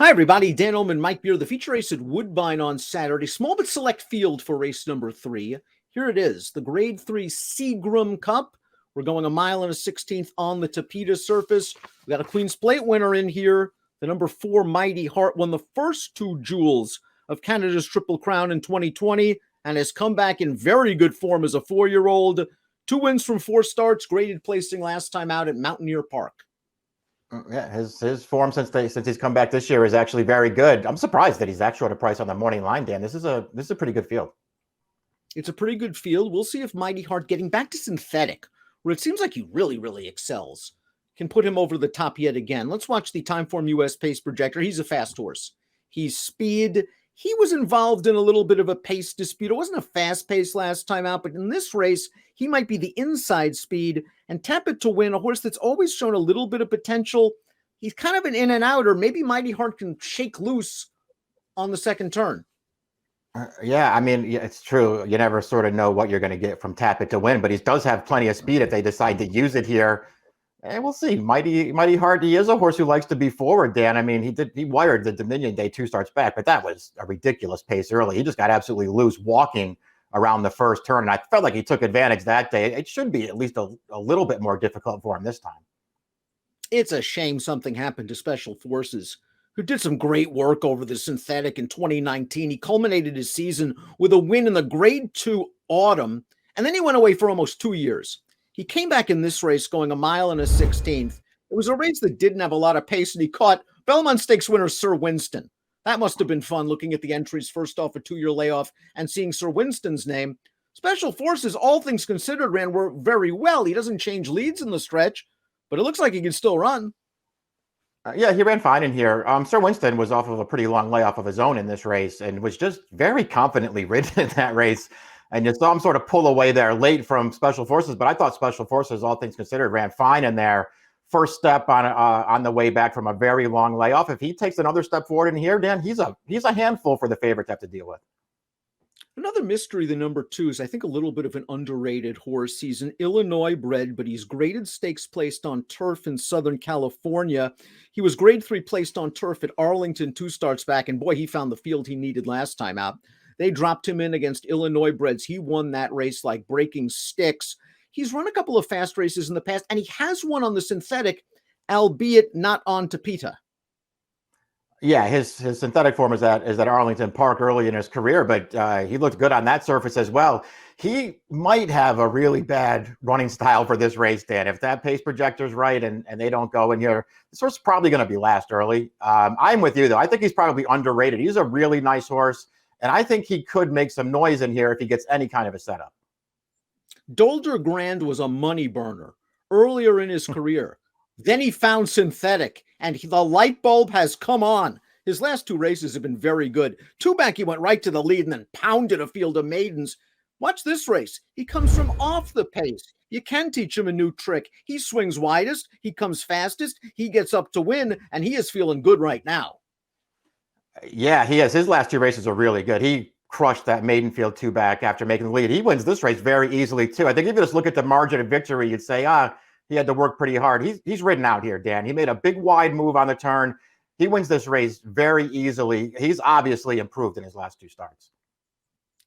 Hi, everybody. Dan Illman, Mike Beer. The feature race at Woodbine on Saturday. Small but select field for race number 3. Here it is, the Grade 3 Seagram Cup. We're going a mile and a 16th on the Tapeta surface. We got a Queen's Plate winner in here. The number 4 Mighty Heart won the first 2 jewels of Canada's Triple Crown in 2020 and has come back in very good form as a 4-year-old. 2 wins from 4 starts, graded placing last time out at Mountaineer Park. Yeah, his form since he's come back this year is actually very good. I'm surprised that he's that short a price on the morning line, Dan. This is a pretty good field. It's a pretty good field. We'll see if Mighty Heart, getting back to synthetic, where it seems like he really excels, can put him over the top yet again. Let's watch the Timeform US pace projector. He's a fast horse. He's speed. He was involved in a little bit of a pace dispute. It wasn't a fast pace last time out, but in this race, he might be the inside speed. And Tap It to Win, a horse that's always shown a little bit of potential. He's kind of an in and outer. Maybe Mighty Heart can shake loose on the second turn. Yeah, I mean, it's true. You never sort of know what you're going to get from Tap It to Win, but he does have plenty of speed if they decide to use it here. And we'll see. Mighty Heart, he is a horse who likes to be forward, Dan. I mean, he wired the Dominion Day 2 starts back, but that was a ridiculous pace early. He just got absolutely loose walking around the first turn, and I felt like he took advantage that day. It should be at least a little bit more difficult for him this time. It's a shame something happened to Special Forces, who did some great work over the synthetic in 2019. He culminated his season with a win in the Grade 2 Autumn, and then he went away for almost 2 years. He came back in this race going a mile and a 16th. It was a race that didn't have a lot of pace, and he caught Belmont Stakes winner Sir Winston. That must have been fun, looking at the entries first off a 2-year layoff and seeing Sir Winston's name. Special Forces, all things considered, ran very well. He doesn't change leads in the stretch, but it looks like he can still run. Yeah, he ran fine in here. Sir Winston was off of a pretty long layoff of his own in this race and was just very confidently ridden in that race. And you saw him sort of pull away there late from Special Forces, but I thought Special Forces, all things considered, ran fine in there. First step on the way back from a very long layoff. If he takes another step forward in here, Dan, he's a handful for the favorite to have to deal with. Another mystery, the number 2, is I think a little bit of an underrated horse. He's an Illinois bred, but he's graded stakes placed on turf in Southern California. He was Grade 3 placed on turf at Arlington 2 starts back, and boy, he found the field he needed last time out. They dropped him in against Illinois breds. He won that race like breaking sticks. He's run a couple of fast races in the past, and he has one on the synthetic, albeit not on Tapeta. Yeah, his synthetic form is at Arlington Park early in his career, but he looked good on that surface as well. He might have a really bad running style for this race, Dan. If that pace projector's right and they don't go in here, this horse is probably going to be last early. I'm with you, though. I think he's probably underrated. He's a really nice horse, and I think he could make some noise in here if he gets any kind of a setup. Dolder Grand was a money burner earlier in his career. Then he found synthetic, and the light bulb has come on. His last 2 races have been very good. 2 back, he went right to the lead and then pounded a field of maidens. Watch this race. He comes from off the pace. You can teach him a new trick. He swings widest. He comes fastest. He gets up to win, and he is feeling good right now. Yeah, he is. His last 2 races are really good. He crushed that maiden field 2 back after making the lead. He wins this race very easily, too. I think if you just look at the margin of victory, you'd say, he had to work pretty hard. He's ridden out here, Dan. He made a big wide move on the turn. He wins this race very easily. He's obviously improved in his last 2 starts.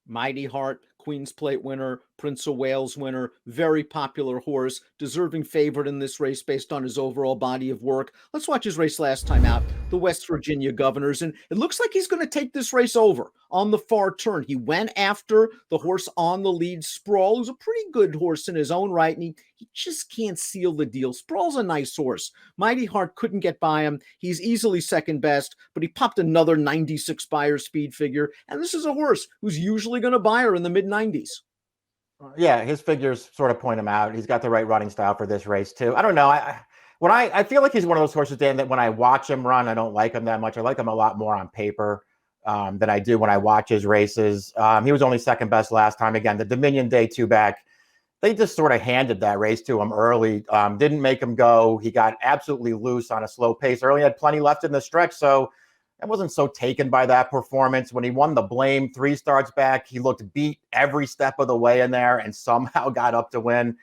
Mighty Heart, Queen's Plate winner, Prince of Wales winner, very popular horse, deserving favorite in this race based on his overall body of work. Let's watch his race last time out, the West Virginia Governors, and it looks like he's going to take this race over on the far turn. He went after the horse on the lead, Sprawl, who's a pretty good horse in his own right, and he just can't seal the deal. Sprawl's a nice horse. Mighty Heart couldn't get by him. He's easily second best, but he popped another 96 buyer speed figure, and this is a horse who's usually going to buy her in the mid-90s. Yeah, his figures sort of point him out. He's got the right running style for this race, too. I don't know. I feel like he's one of those horses, Dan, that when I watch him run, I don't like him that much. I like him a lot more on paper than I do when I watch his races. He was only second best last time. Again, the Dominion Day 2 back, they just sort of handed that race to him early. Didn't make him go. He got absolutely loose on a slow pace early. Had plenty left in the stretch, so I wasn't so taken by that performance. When he won the Blame 3 starts back, he looked beat every step of the way in there and somehow got up to win.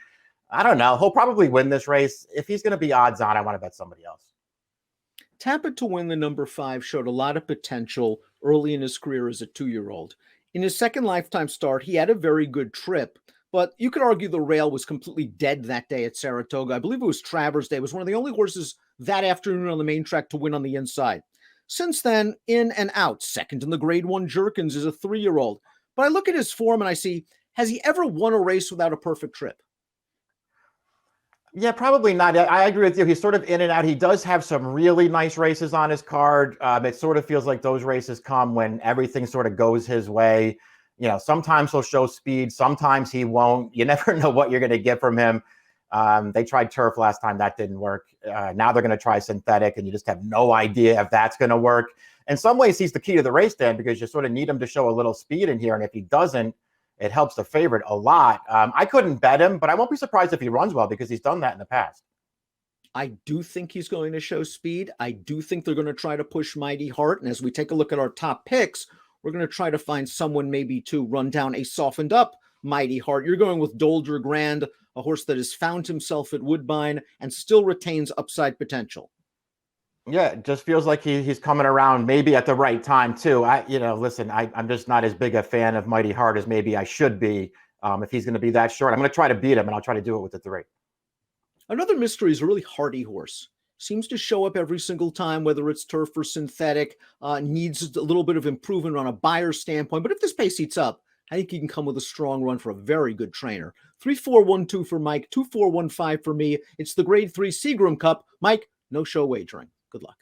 I don't know. He'll probably win this race. If he's going to be odds on, I want to bet somebody else. Tapit to win the number 5 showed a lot of potential early in his career as a 2-year-old. In his second lifetime start, he had a very good trip, but you could argue the rail was completely dead that day at Saratoga. I believe it was Travers Day. It was one of the only horses that afternoon on the main track to win on the inside. Since then, in and out, second in the Grade 1 Jerkins as a 3-year-old. But I look at his form and I see, has he ever won a race without a perfect trip? Yeah, probably not. I agree with you. He's sort of in and out. He does have some really nice races on his card. It sort of feels like those races come when everything sort of goes his way. Sometimes he'll show speed, sometimes he won't. You never know what you're going to get from him. They tried turf last time. That didn't work. Now they're going to try synthetic, and you just have no idea if that's going to work. In some ways, he's the key to the race, Dan, because you sort of need him to show a little speed in here. And if he doesn't, it helps the favorite a lot. I couldn't bet him, but I won't be surprised if he runs well because he's done that in the past. I do think he's going to show speed. I do think they're going to try to push Mighty Heart. And as we take a look at our top picks, we're going to try to find someone maybe to run down a softened up Mighty Heart. You're going with Dolger Grand, a horse that has found himself at Woodbine and still retains upside potential. Yeah, it just feels like he's coming around maybe at the right time too. Listen, I'm just not as big a fan of Mighty Heart as maybe I should be. If he's going to be that short, I'm going to try to beat him, and I'll try to do it with the 3. Another mystery is a really hardy horse. Seems to show up every single time, whether it's turf or synthetic, needs a little bit of improvement on a buyer standpoint. But if this pace heats up, I think he can come with a strong run for a very good trainer. 3-4-1-2 for Mike, 2-4-1-5 for me. It's the Grade 3 Seagram Cup. Mike, no show wagering. Good luck.